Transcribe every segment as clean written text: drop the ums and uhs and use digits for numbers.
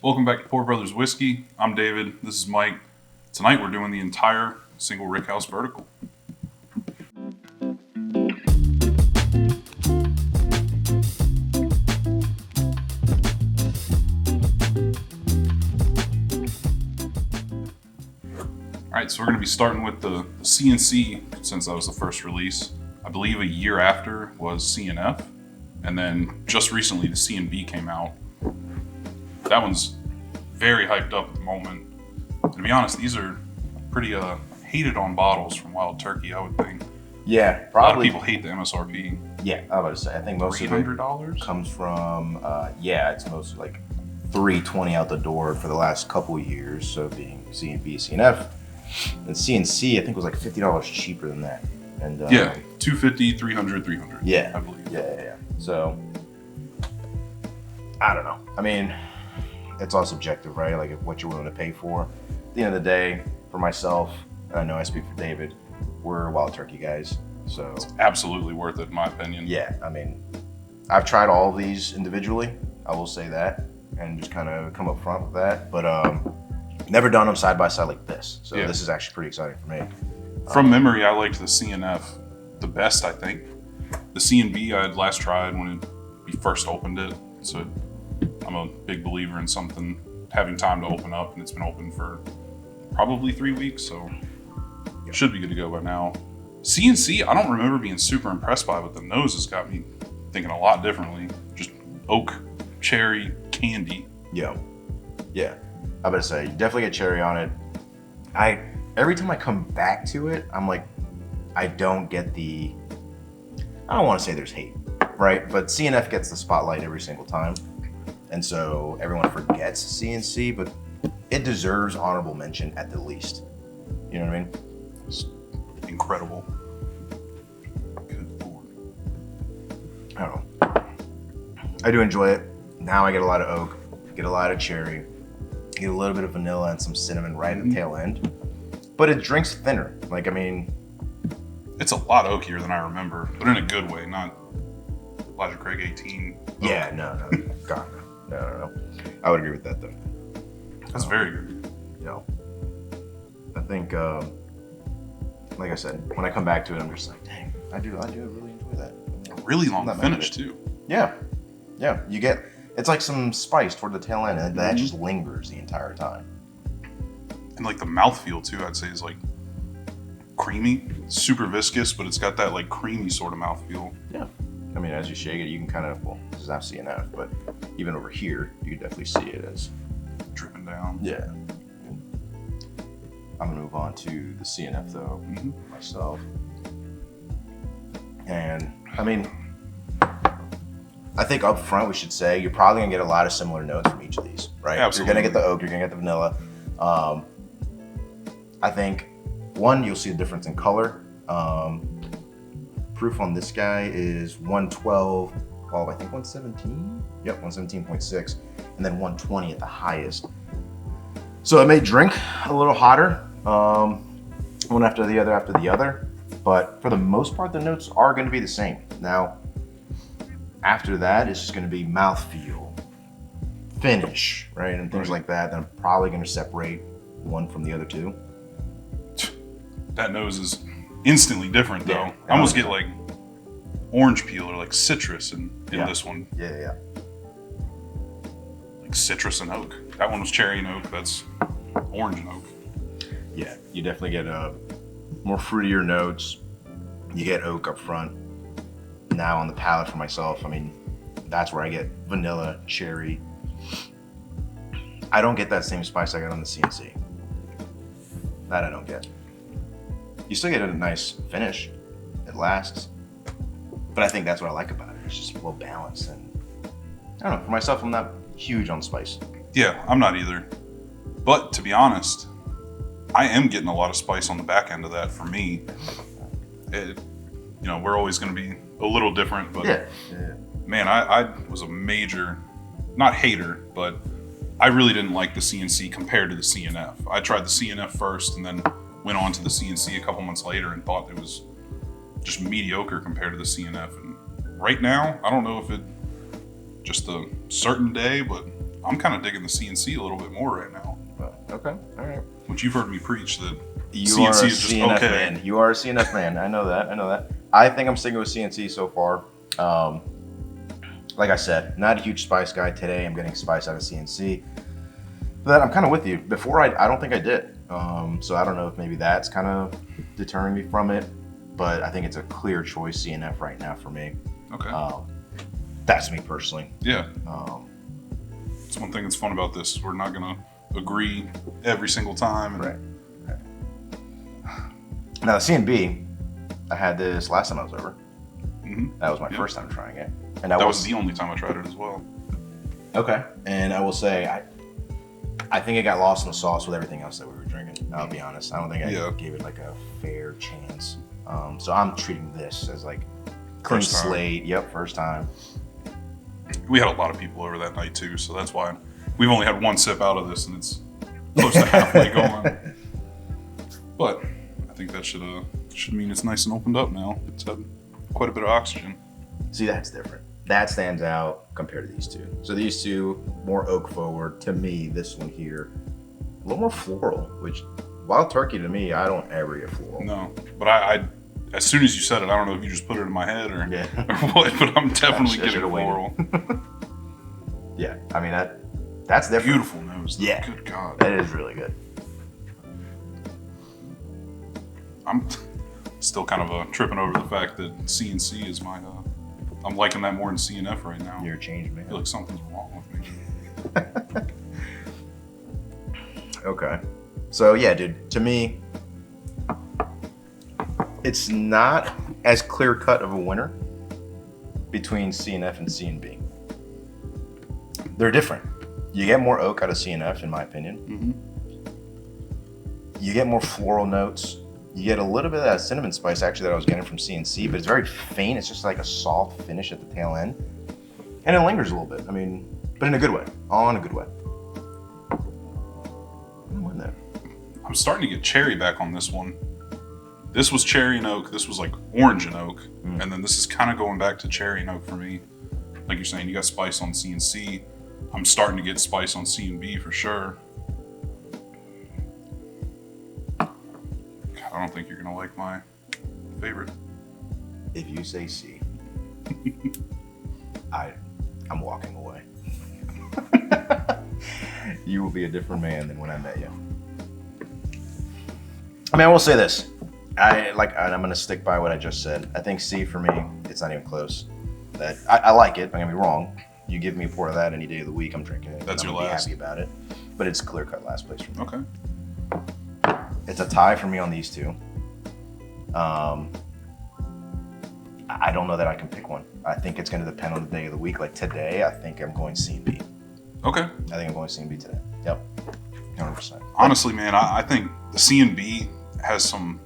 Welcome back to Poor Brothers Whiskey. I'm David. This is Mike. Tonight we're doing the entire Single Rickhouse vertical. Alright, so we're going to be starting with the CNC since that was the first release. I believe a year after was CNF, and then just recently the CNB came out. That one's very hyped up at the moment. And to be honest, these are pretty hated on bottles from Wild Turkey, I would think. Yeah, A lot of probably. people hate the MSRP. Yeah, I was about to say. I think most of it $300? comes from. It's mostly like $320 out the door for the last couple of years. So being CNB, CNF, and CNC, I think was like $50 cheaper than that. And Yeah, $250, $300, $300. yeah, I believe. yeah. So I don't know. I mean, it's all subjective, right? Like what you're willing to pay for. At the end of the day, for myself, and I know I speak for David, we're Wild Turkey guys. So Absolutely worth it, in my opinion. yeah, I mean, I've tried all of these individually. I will say that, and just kind of come up front with that. But never done them side by side like this. So Yeah. this is actually pretty exciting for me. From memory, I liked the CNF the best, I think. The CNB I had last tried when we first opened it. So I'm a big believer in something having time to open up, and it's been open for probably 3 weeks, so it should be good to go by now. CNC, I don't remember being super impressed by, but the nose has got me thinking a lot differently. Just oak, cherry, candy. Yeah. I better say, you definitely get cherry on it. Every time I come back to it, I'm like, I don't get the. I don't want to say there's hate, right? But CNF gets the spotlight every single time, and so everyone forgets CNC, but it deserves honorable mention at the least. You know what I mean? It's incredible. Good Lord. I don't know. I do enjoy it. Now I get a lot of oak, get a lot of cherry, get a little bit of vanilla and some cinnamon right at the tail end. But it drinks thinner. Like, I mean, It's a lot oakier than I remember, but in a good way, not Elijah Craig 18. yeah, no. God, no. I would agree with that, though. That's very good. You know, I think, like I said, when I come back to it, I'm just like, dang, I do really enjoy that. A really long Not mad at finish, it. too. Yeah. You get, it's like some spice toward the tail end, and that just lingers the entire time. And like the mouthfeel too, I'd say is like creamy, super viscous, but it's got that like creamy sort of mouthfeel. Yeah. I mean, as you shake it, you can kind of, well, this is not CNF, but even over here, you can definitely see it as, Dripping down. yeah. I'm gonna move on to the CNF though, myself. And I mean, I think up front we should say you're probably gonna get a lot of similar notes from each of these, right? Absolutely. You're gonna get the oak, you're gonna get the vanilla. I think one, you'll see a difference in color. Proof on this guy is 112, I think 117? Yep, 117.6, and then 120 at the highest. So it may drink a little hotter, one after the other, but for the most part, the notes are gonna be the same. Now, after that, it's just gonna be mouthfeel, finish, right? And things like that. Then I'm probably gonna separate one from the other two. That nose is instantly different though. Yeah. I almost get like orange peel or like citrus in Yeah. this one. Yeah. Like citrus and oak. That one was cherry and oak. That's orange and oak. Yeah, you definitely get more fruitier notes. You get oak up front. Now on the palate for myself, I mean, that's where I get vanilla, cherry. I don't get that same spice I got on the CNC. That I don't get. You still get a nice finish. It lasts. But I think that's what I like about it. It's just well balanced. And I don't know, for myself, I'm not huge on spice. Yeah, I'm not either. But to be honest, I am getting a lot of spice on the back end of that for me. We're always going to be a little different, but Yeah. man, I was a major, not hater, but I really didn't like the CNC compared to the CNF. I tried the CNF first and then went on to the CNC a couple months later and thought it was just mediocre compared to the CNF. And right now, I don't know if it just a certain day, but I'm kind of digging the CNC a little bit more right now. Okay, all right. Which you've heard me preach that You CNC are a is just CNF okay. man. You are a CNF man. I know that. I think I'm sticking with CNC so far. Like I said, not a huge spice guy today. I'm getting spice out of CNC. But I'm kind of with you. Before, I don't think I did. So I don't know if maybe that's kind of deterring me from it. But I think it's a clear choice CNF right now for me. Okay. That's me personally. Yeah. It's one thing that's fun about this. We're not going to agree every single time. Right. Now, the CNB, I had this last time I was over. Mm-hmm. That was my first time trying it. And that was the only time I tried it as well. Okay. And I will say, I think it got lost in the sauce with everything else that we were drinking. I'll be honest. I don't think I gave it like a fair chance. So I'm treating this as like clean slate. Yep, first time. We had a lot of people over that night too, so that's why we've only had one sip out of this, and it's close to halfway gone. But I think that should mean it's nice and opened up now. It's had quite a bit of oxygen. See, that's different. That stands out compared to these two. So these two, more oak forward. To me, this one here, a little more floral, which Wild Turkey to me, I don't ever get floral. No, but I as soon as you said it, I don't know if you just put it in my head or what, but I'm definitely getting floral. Yeah, I mean that's different. Beautiful nose. Yeah, good God, that is really good. I'm still kind of tripping over the fact that CNC is my. I'm liking that more than CNF right now. You're a changed man. I feel like something's wrong with me. Okay, so yeah, dude. To me, it's not as clear cut of a winner between CNF and CNB. They're different. You get more oak out of CNF, in my opinion. Mm-hmm. You get more floral notes. You get a little bit of that cinnamon spice actually that I was getting from CNC, but it's very faint. It's just like a soft finish at the tail end. And it lingers a little bit. I mean, but in a good way. All in a good way. I'm starting to get cherry back on this one. This was cherry and oak. This was like orange and oak. And then this is kind of going back to cherry and oak for me. Like you're saying, you got spice on CNC. I'm starting to get spice on CNB for sure. I don't think you're going to like my favorite. If you say C, I'm walking away. You will be a different man than when I met you. I mean, I will say this. And I'm going to stick by what I just said. I think C for me, it's not even close. That I like it, don't get me wrong. You give me a pour of that any day of the week, I'm drinking it. That's I'm your gonna last. Be happy about it. But it's clear cut last place for me. Okay. It's a tie for me on these two. I don't know that I can pick one. I think it's going to depend on the day of the week. Like today, I think I'm going C&B. Okay. I think I'm going C&B today. Yep. 100%. Honestly, man, I think the C&B has some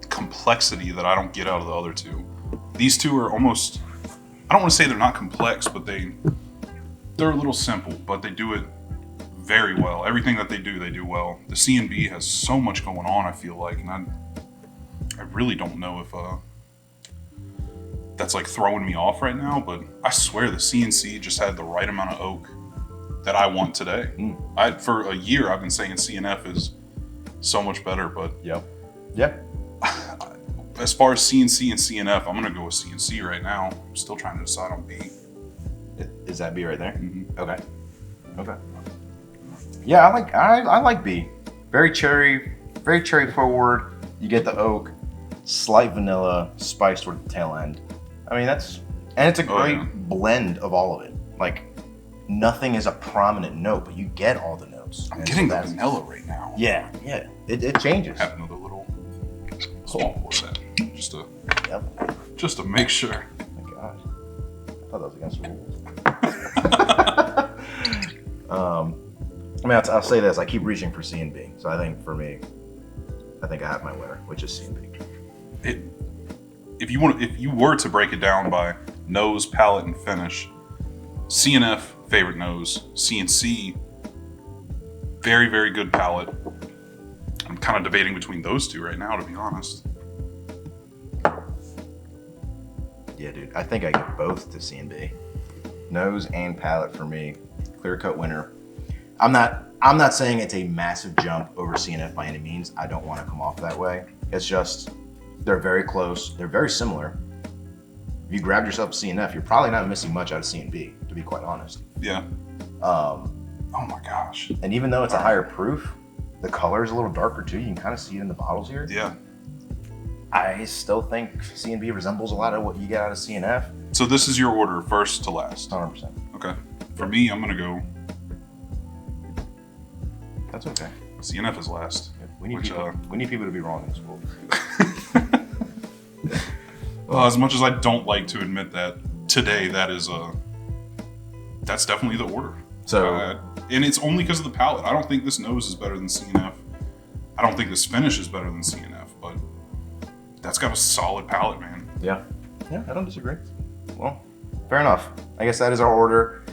complexity that I don't get out of the other two. These two are almost, I don't want to say they're not complex, but they're a little simple, but they do it very well. Everything that they do well. The C&B has so much going on, I feel like, and I really don't know if that's like throwing me off right now, but I swear the CNC just had the right amount of oak that I want today. For a year, I've been saying CNF is so much better, but Yep. as far as CNC and CNF, I'm gonna go with CNC right now. I'm still trying to decide on B. Is that B right there? Mm-hmm. Okay. Yeah, I like B. Very cherry forward. You get the oak, slight vanilla, spice toward the tail end. I mean, it's a great blend of all of it. Like, nothing is a prominent note, but you get all the notes. I'm getting the vanilla right now. Yeah. It changes. Have another little small pour of that, just to make sure. Oh my gosh, I thought that was against the rules. I mean, I'll say this: I keep reaching for C and B. So I think for me, I have my winner, which is C and B. If you were to break it down by nose, palate, and finish, CNF favorite nose, CNC very, very good palate. I'm kind of debating between those two right now, to be honest. Yeah, dude, I think I give both to C and B. Nose and palate for me. clear-cut winner. I'm not saying it's a massive jump over CNF by any means. I don't want to come off that way. It's just they're very close. They're very similar. If you grabbed yourself a CNF, you're probably not missing much out of C&B, to be quite honest. Yeah. Oh my gosh. And even though it's a higher proof, the color is a little darker too. You can kind of see it in the bottles here. Yeah. I still think C&B resembles a lot of what you get out of CNF. So this is your order, first to last. 100%. Okay. For me, I'm gonna go That's okay. CNF is last. We need people to be wrong in this world. Well, as much as I don't like to admit that, today that's definitely the order. So, and it's only because of the palate. I don't think this nose is better than CNF. I don't think this finish is better than CNF, but that's got a solid palate, man. yeah, I don't disagree. Well, fair enough. I guess that is our order.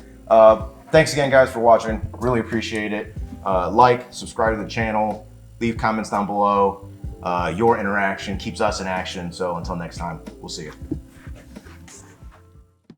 Thanks again, guys, for watching. Really appreciate it. Like, subscribe to the channel, leave comments down below. Your interaction keeps us in action. So until next time, we'll see you.